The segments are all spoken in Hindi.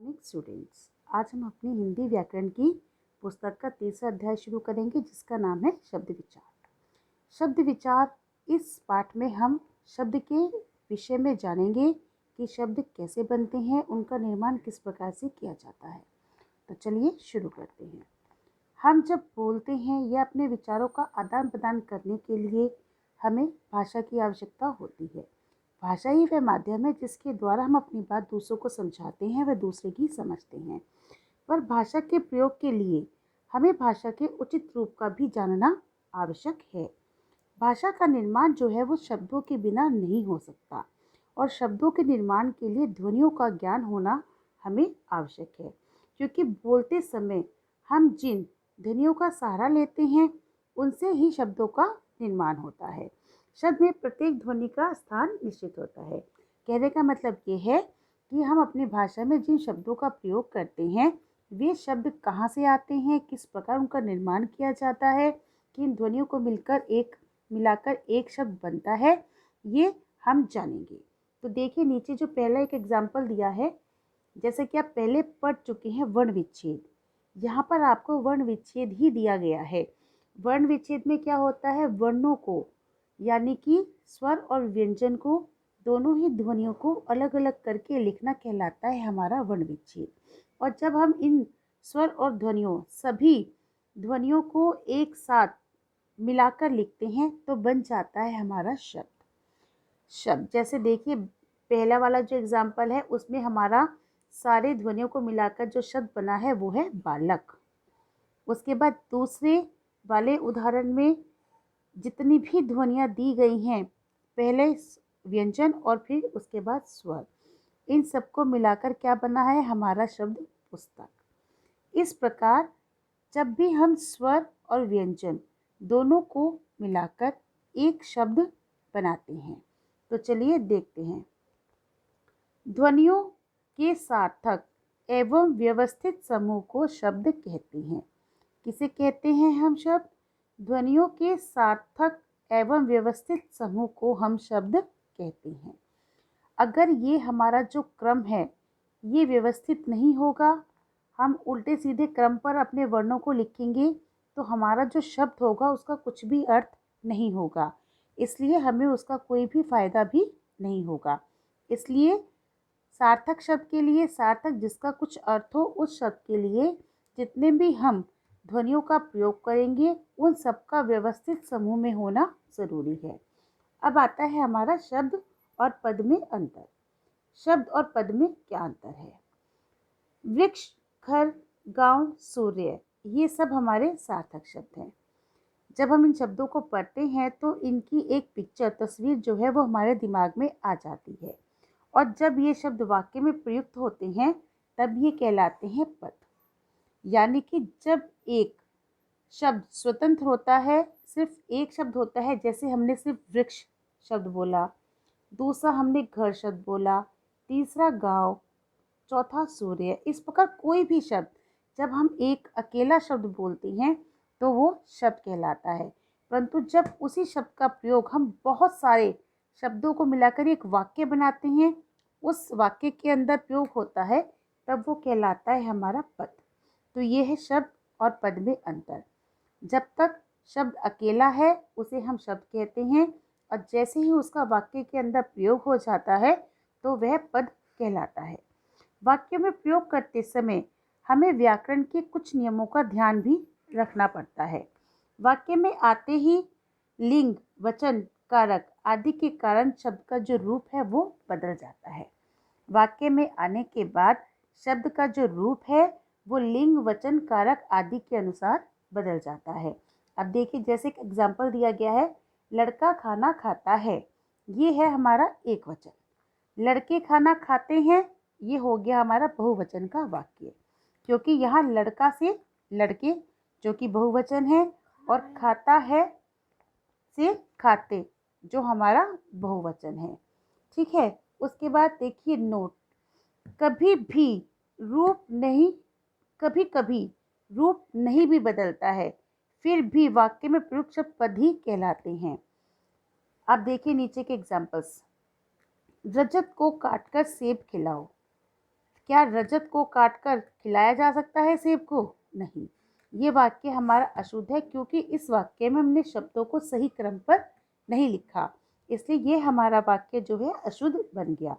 मॉर्निंग स्टूडेंट्स, आज हम अपनी हिंदी व्याकरण की पुस्तक का तीसरा अध्याय शुरू करेंगे जिसका नाम है शब्द विचार। शब्द विचार इस पाठ में हम शब्द के विषय में जानेंगे कि शब्द कैसे बनते हैं, उनका निर्माण किस प्रकार से किया जाता है। तो चलिए शुरू करते हैं। हम जब बोलते हैं या अपने विचारों का आदान प्रदान करने के लिए हमें भाषा की आवश्यकता होती है। भाषा ही वह माध्यम है जिसके द्वारा हम अपनी बात दूसरों को समझाते हैं, वह दूसरे की समझते हैं। पर भाषा के प्रयोग के लिए हमें भाषा के उचित रूप का भी जानना आवश्यक है। भाषा का निर्माण जो है वो शब्दों के बिना नहीं हो सकता और शब्दों के निर्माण के लिए ध्वनियों का ज्ञान होना हमें आवश्यक है, क्योंकि बोलते समय हम जिन ध्वनियों का सहारा लेते हैं उनसे ही शब्दों का निर्माण होता है। शब्द में प्रत्येक ध्वनि का स्थान निश्चित होता है। कहने का मतलब ये है कि हम अपनी भाषा में जिन शब्दों का प्रयोग करते हैं वे शब्द कहाँ से आते हैं, किस प्रकार उनका निर्माण किया जाता है, किन ध्वनियों को मिलाकर एक शब्द बनता है, ये हम जानेंगे। तो देखिए नीचे जो पहला एक एग्जाम्पल दिया है, जैसे कि आप पहले पढ़ चुके हैं वर्ण विच्छेद। यहाँ पर आपको वर्ण विच्छेद ही दिया गया है। वर्ण विच्छेद में क्या होता है, वर्णों को यानी कि स्वर और व्यंजन को दोनों ही ध्वनियों को अलग अलग करके लिखना कहलाता है हमारा वर्ण विच्छेद। और जब हम इन स्वर और ध्वनियों सभी ध्वनियों को एक साथ मिलाकर लिखते हैं तो बन जाता है हमारा शब्द। जैसे देखिए पहला वाला जो एग्जाम्पल है उसमें हमारा सारे ध्वनियों को मिलाकर जो शब्द बना है वो है बालक। उसके बाद दूसरे वाले उदाहरण में जितनी भी ध्वनियाँ दी गई हैं, पहले व्यंजन और फिर उसके बाद स्वर, इन सबको मिलाकर क्या बना है हमारा शब्द पुस्तक। इस प्रकार जब भी हम स्वर और व्यंजन दोनों को मिलाकर एक शब्द बनाते हैं तो चलिए देखते हैं। ध्वनियों के सार्थक एवं व्यवस्थित समूह को शब्द कहते हैं। किसे कहते हैं हम शब्द? ध्वनियों के सार्थक एवं व्यवस्थित समूह को हम शब्द कहते हैं। अगर ये हमारा जो क्रम है ये व्यवस्थित नहीं होगा, हम उल्टे सीधे क्रम पर अपने वर्णों को लिखेंगे तो हमारा जो शब्द होगा उसका कुछ भी अर्थ नहीं होगा, इसलिए हमें उसका कोई भी फायदा भी नहीं होगा। इसलिए सार्थक शब्द के लिए, सार्थक जिसका कुछ अर्थ हो, उस शब्द के लिए जितने भी हम ध्वनियों का प्रयोग करेंगे उन सबका व्यवस्थित समूह में होना जरूरी है। अब आता है हमारा शब्द और पद में अंतर। शब्द और पद में क्या अंतर है? वृक्ष, घर, गांव, सूर्य, ये सब हमारे सार्थक शब्द हैं। जब हम इन शब्दों को पढ़ते हैं तो इनकी एक पिक्चर, तस्वीर जो है वो हमारे दिमाग में आ जाती है, और जब ये शब्द वाक्य में प्रयुक्त होते हैं तब ये कहलाते हैं पद। यानी कि जब एक शब्द स्वतंत्र होता है, सिर्फ एक शब्द होता है, जैसे हमने सिर्फ वृक्ष शब्द बोला, दूसरा हमने घर शब्द बोला, तीसरा गांव, चौथा सूर्य, इस प्रकार कोई भी शब्द जब हम एक अकेला शब्द बोलते हैं तो वो शब्द कहलाता है। परंतु जब उसी शब्द का प्रयोग हम बहुत सारे शब्दों को मिलाकर एक वाक्य बनाते हैं, उस वाक्य के अंदर प्रयोग होता है, तब वो कहलाता है हमारा पद। तो ये है शब्द और पद में अंतर। जब तक शब्द अकेला है उसे हम शब्द कहते हैं, और जैसे ही उसका वाक्य के अंदर प्रयोग हो जाता है तो वह पद कहलाता है। वाक्य में प्रयोग करते समय हमें व्याकरण के कुछ नियमों का ध्यान भी रखना पड़ता है। वाक्य में आते ही लिंग, वचन, कारक आदि के कारण शब्द का जो रूप है वो बदल जाता है। वाक्य में आने के बाद शब्द का जो रूप है वो लिंग, वचन, कारक आदि के अनुसार बदल जाता है। अब देखिए जैसे एक एग्जाम्पल दिया गया है, लड़का खाना खाता है, ये है हमारा एक वचन। लड़के खाना खाते हैं, ये हो गया हमारा बहुवचन का वाक्य, क्योंकि यहाँ लड़का से लड़के जो कि बहुवचन है और खाता है से खाते जो हमारा बहुवचन है। ठीक है। उसके बाद देखिए नोट, कभी भी रूप नहीं कभी कभी रूप नहीं भी बदलता है, फिर भी वाक्य में प्रयुक्त शब्द पद ही कहलाते हैं। अब देखिए नीचे के एग्जाम्पल्स। रजत को काटकर सेब खिलाओ। क्या रजत को काटकर खिलाया जा सकता है सेब को? नहीं। ये वाक्य हमारा अशुद्ध है क्योंकि इस वाक्य में हमने शब्दों को सही क्रम पर नहीं लिखा, इसलिए ये हमारा वाक्य जो है अशुद्ध बन गया।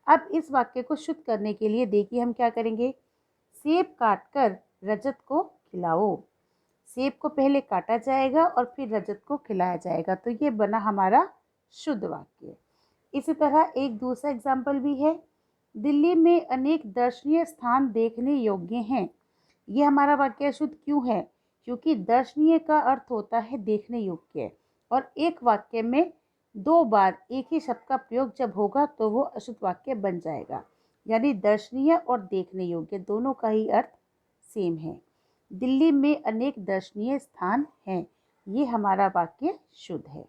अब इस वाक्य को शुद्ध करने के लिए देखिए हम क्या करेंगे। सेब काटकर रजत को खिलाओ। सेब को पहले काटा जाएगा और फिर रजत को खिलाया जाएगा, तो ये बना हमारा शुद्ध वाक्य। इसी तरह एक दूसरा एग्जाम्पल भी है। दिल्ली में अनेक दर्शनीय स्थान देखने योग्य हैं। ये हमारा वाक्य अशुद्ध क्यों है? क्योंकि दर्शनीय का अर्थ होता है देखने योग्य, और एक वाक्य में 2 बार एक ही शब्द का प्रयोग जब होगा तो वो अशुद्ध वाक्य बन जाएगा। यानी दर्शनीय और देखने योग्य दोनों का ही अर्थ सेम है। दिल्ली में अनेक दर्शनीय स्थान हैं, ये हमारा वाक्य शुद्ध है।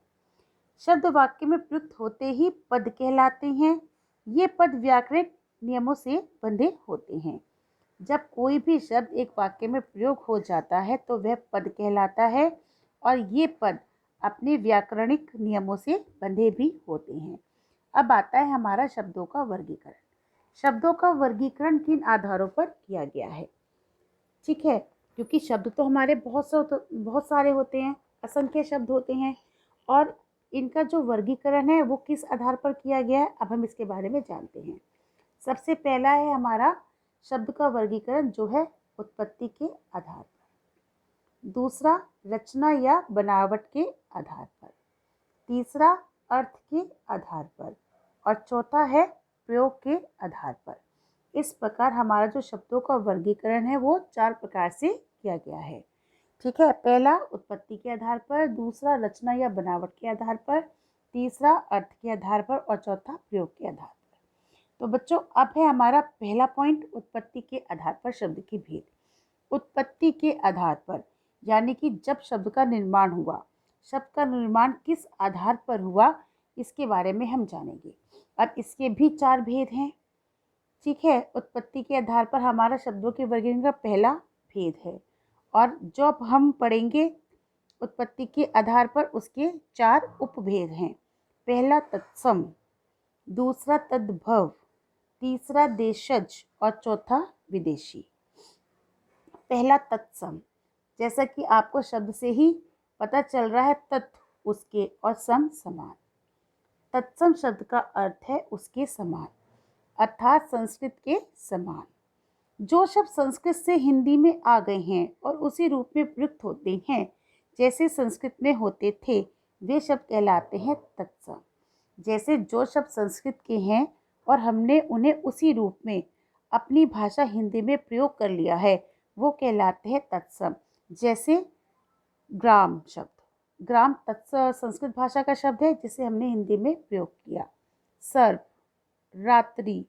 शब्द वाक्य में प्रयुक्त होते ही पद कहलाते हैं। ये पद व्याकरणिक नियमों से बंधे होते हैं। जब कोई भी शब्द एक वाक्य में प्रयोग हो जाता है तो वह पद कहलाता है, और ये पद अपने व्याकरणिक नियमों से बंधे भी होते हैं। अब आता है हमारा शब्दों का वर्गीकरण। शब्दों का वर्गीकरण किन आधारों पर किया गया है? ठीक है, क्योंकि शब्द तो हमारे बहुत सारे होते हैं, असंख्य शब्द होते हैं, और इनका जो वर्गीकरण है वो किस आधार पर किया गया है, अब हम इसके बारे में जानते हैं। सबसे पहला है हमारा शब्द का वर्गीकरण जो है उत्पत्ति के आधार पर, दूसरा रचना या बनावट के आधार पर, तीसरा अर्थ के आधार पर, और चौथा है प्रयोग के आधार पर। इस प्रकार हमारा जो शब्दों का वर्गीकरण है वो 4 प्रकार से किया गया है। ठीक है, पहला उत्पत्ति के आधार पर, दूसरा रचना या बनावट के आधार पर, तीसरा अर्थ के आधार पर, और चौथा प्रयोग के आधार पर। तो बच्चों अब है हमारा पहला पॉइंट, उत्पत्ति के आधार पर शब्द की भेद। उत्पत्ति के आधार पर यानी कि जब शब्द का निर्माण हुआ, शब्द का निर्माण किस आधार पर हुआ, इसके बारे में हम जानेंगे। अब इसके भी 4 भेद हैं। ठीक है, उत्पत्ति के आधार पर हमारा शब्दों के वर्गीकरण का पहला भेद है, और जब हम पढ़ेंगे उत्पत्ति के आधार पर उसके 4 उपभेद हैं। पहला तत्सम, दूसरा तद्भव, तीसरा देशज, और चौथा विदेशी। पहला तत्सम, जैसा कि आपको शब्द से ही पता चल रहा है, तत्व उसके और सम समान। तत्सम शब्द का अर्थ है उसके समान, अर्थात संस्कृत के समान। जो शब्द संस्कृत से हिंदी में आ गए हैं और उसी रूप में प्रयुक्त होते हैं जैसे संस्कृत में होते थे, वे शब्द कहलाते हैं तत्सम। जैसे जो शब्द संस्कृत के हैं और हमने उन्हें उसी रूप में अपनी भाषा हिंदी में प्रयोग कर लिया है, वो कहलाते हैं तत्सम। जैसे ग्राम शब्द, ग्राम संस्कृत भाषा का शब्द है जिसे हमने हिंदी में प्रयोग किया। सर्प, रात्रि,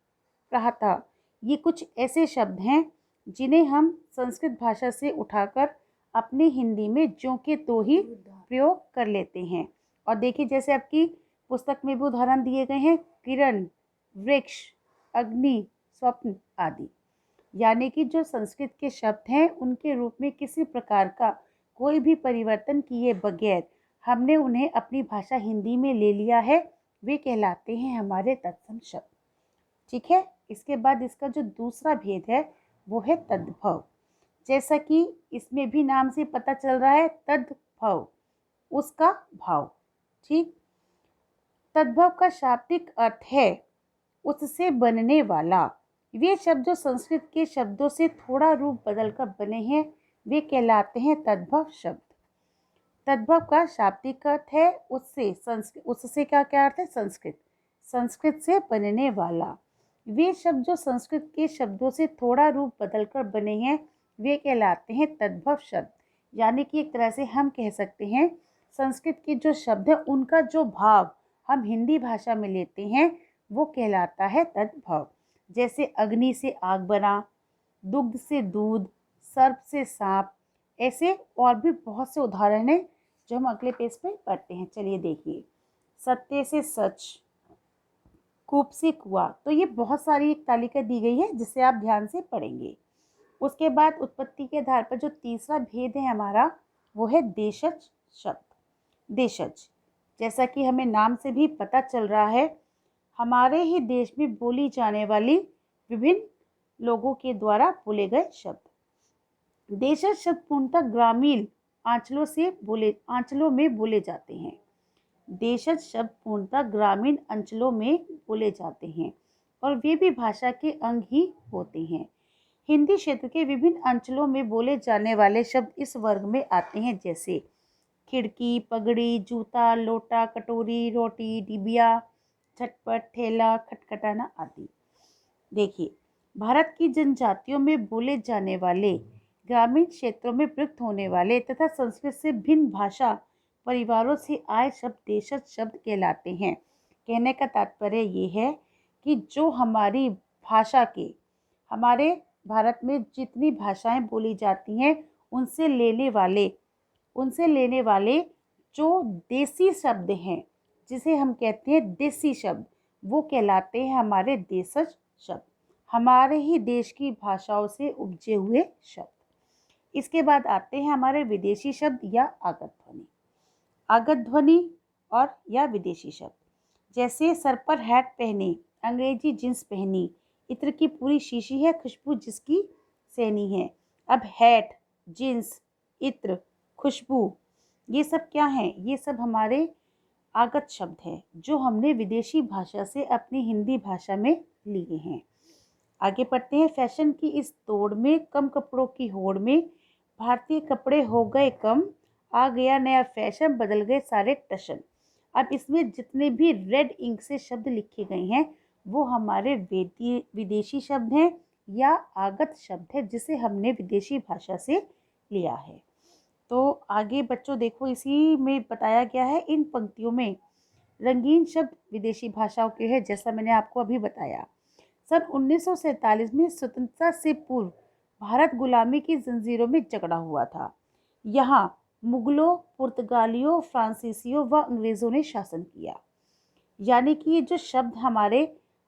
प्रातः, ये कुछ ऐसे शब्द हैं जिन्हें हम संस्कृत भाषा से उठाकर अपने हिंदी में ज्यों के तो ही प्रयोग कर लेते हैं। और देखिए जैसे आपकी पुस्तक में भी उदाहरण दिए गए हैं, किरण, वृक्ष, अग्नि, स्वप्न आदि। यानी कि जो संस्कृत के शब्द हैं उनके रूप में किसी प्रकार का कोई भी परिवर्तन किए बगैर हमने उन्हें अपनी भाषा हिंदी में ले लिया है, वे कहलाते हैं हमारे तत्सम शब्द। ठीक है, इसके बाद इसका जो दूसरा भेद है वो है तद्भव। जैसा कि इसमें भी नाम से पता चल रहा है, तद्भव, उसका भाव। ठीक, तद्भव का शाब्दिक अर्थ है उससे बनने वाला। वे शब्द जो संस्कृत के शब्दों से थोड़ा रूप बदलकर बने हैं वे कहलाते हैं तद्भव शब्द। तद्भव का शाब्दिक अर्थ है उससे, उससे क्या क्या अर्थ है? संस्कृत, संस्कृत से बनने वाला। वे शब्द जो संस्कृत के शब्दों से थोड़ा रूप बदलकर बने हैं वे कहलाते हैं तद्भव शब्द। यानी कि एक तरह से हम कह सकते हैं संस्कृत के जो शब्द हैं उनका जो भाव हम हिंदी भाषा में लेते हैं वो कहलाता है तद्भव। जैसे अग्नि से आग बना, दुग्ध से दूध, सर्प से सांप, ऐसे और भी बहुत से उदाहरण हैं जो हम अगले पेज पे पढ़ते हैं। चलिए देखिए, सत्य से सच, कूप से कुआं। तो ये बहुत सारी एक तालिका दी गई है जिसे आप ध्यान से पढ़ेंगे। उसके बाद उत्पत्ति के आधार पर जो तीसरा भेद है हमारा वो है देशज शब्द। देशज, जैसा कि हमें नाम से भी पता चल रहा है, हमारे ही देश में बोली जाने वाली विभिन्न लोगों के द्वारा बोले गए शब्द। देशज शब्द पूर्णतः ग्रामीण आंचलों में बोले जाते हैं। देशज शब्द पूर्णतः ग्रामीण अंचलों में बोले जाते हैं और वे भी भाषा के अंग ही होते हैं। हिंदी क्षेत्र के विभिन्न अंचलों में बोले जाने वाले शब्द इस वर्ग में आते हैं, जैसे खिड़की, पगड़ी, जूता, लोटा, कटोरी, रोटी, डिबिया, झटपट, ठेला, खटखटाना आदि। देखिए, भारत की जनजातियों में बोले जाने वाले, ग्रामीण क्षेत्रों में प्रयुक्त होने वाले तथा संस्कृत से भिन्न भाषा परिवारों से आए शब्द देशज शब्द कहलाते हैं। कहने का तात्पर्य ये है कि जो हमारी भाषा के, हमारे भारत में जितनी भाषाएं बोली जाती हैं उनसे लेने वाले जो देसी शब्द हैं, जिसे हम कहते हैं देसी शब्द, वो कहलाते हैं हमारे देशज शब्द, हमारे ही देश की भाषाओं से उपजे हुए शब्द। इसके बाद आते हैं हमारे विदेशी शब्द या आगत ध्वनि। आगत ध्वनि और या विदेशी शब्द, जैसे सर पर हैट पहने, अंग्रेजी जींस पहनी, इत्र की पूरी शीशी है, खुशबू जिसकी सैनी है। अब हैट, जींस, इत्र, खुशबू, ये सब क्या हैं? ये सब हमारे आगत शब्द हैं जो हमने विदेशी भाषा से अपनी हिंदी भाषा में लिए हैं। आगे बढ़ते हैं। फैशन की इस दौड़ में, कम कपड़ों की होड़ में, भारतीय कपड़े हो गए कम, आ गया नया फैशन, बदल गए सारे टशन। अब इसमें जितने भी रेड इंक से शब्द लिखे गए हैं वो हमारे विदेशी शब्द हैं या आगत शब्द है जिसे हमने विदेशी भाषा से लिया है। तो आगे बच्चों देखो, इसी में बताया गया है, इन पंक्तियों में रंगीन शब्द विदेशी भाषाओं के हैं, जैसा मैंने आपको अभी बताया। सन 1947 में स्वतंत्रता से पूर्व भारत गुलामी की जंजीरों में जकड़ा हुआ था। यहाँ मुगलों, पुर्तगालियों, फ्रांसीसियों व अंग्रेज़ों ने शासन किया। यानी कि ये जो शब्द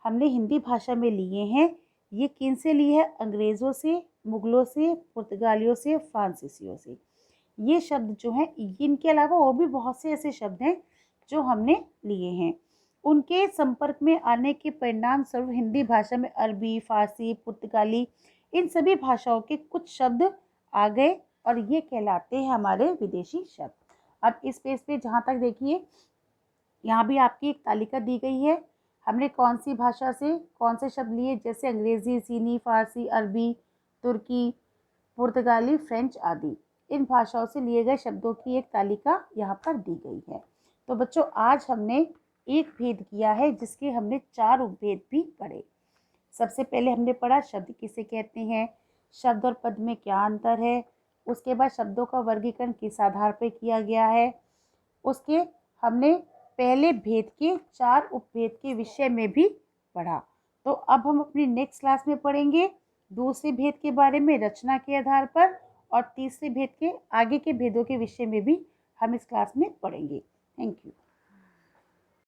हमने हिंदी भाषा में लिए हैं, ये किन से लिए हैं? अंग्रेज़ों से, मुगलों से, पुर्तगालियों से, फ्रांसीसियों से। ये शब्द जो हैं, इनके अलावा और भी बहुत से ऐसे शब्द हैं जो हमने लिए हैं। उनके संपर्क में आने के परिणाम स्वरूप हिंदी भाषा में अरबी, फारसी, पुर्तगाली, इन सभी भाषाओं के कुछ शब्द आ गए और ये कहलाते हैं हमारे विदेशी शब्द। अब इस पेज पे जहाँ तक देखिए, यहाँ भी आपकी एक तालिका दी गई है। हमने कौन सी भाषा से कौन से शब्द लिए, जैसे अंग्रेज़ी, चीनी, फारसी, अरबी, तुर्की, पुर्तगाली, फ्रेंच आदि। इन भाषाओं से लिए गए शब्दों की एक तालिका यहाँ पर दी गई है। तो बच्चों, आज हमने एक भेद किया है जिसके हमने 4 उपभेद भी पढ़े। सबसे पहले हमने पढ़ा शब्द किसे कहते हैं, शब्द और पद में क्या अंतर है। उसके बाद शब्दों का वर्गीकरण किस आधार पर किया गया है। उसके हमने पहले भेद के 4 उपभेद के विषय में भी पढ़ा। तो अब हम अपनी नेक्स्ट क्लास में पढ़ेंगे दूसरे भेद के बारे में रचना के आधार पर, और तीसरे भेद के आगे के भेदों के विषय में भी हम इस क्लास में पढ़ेंगे। Thank you.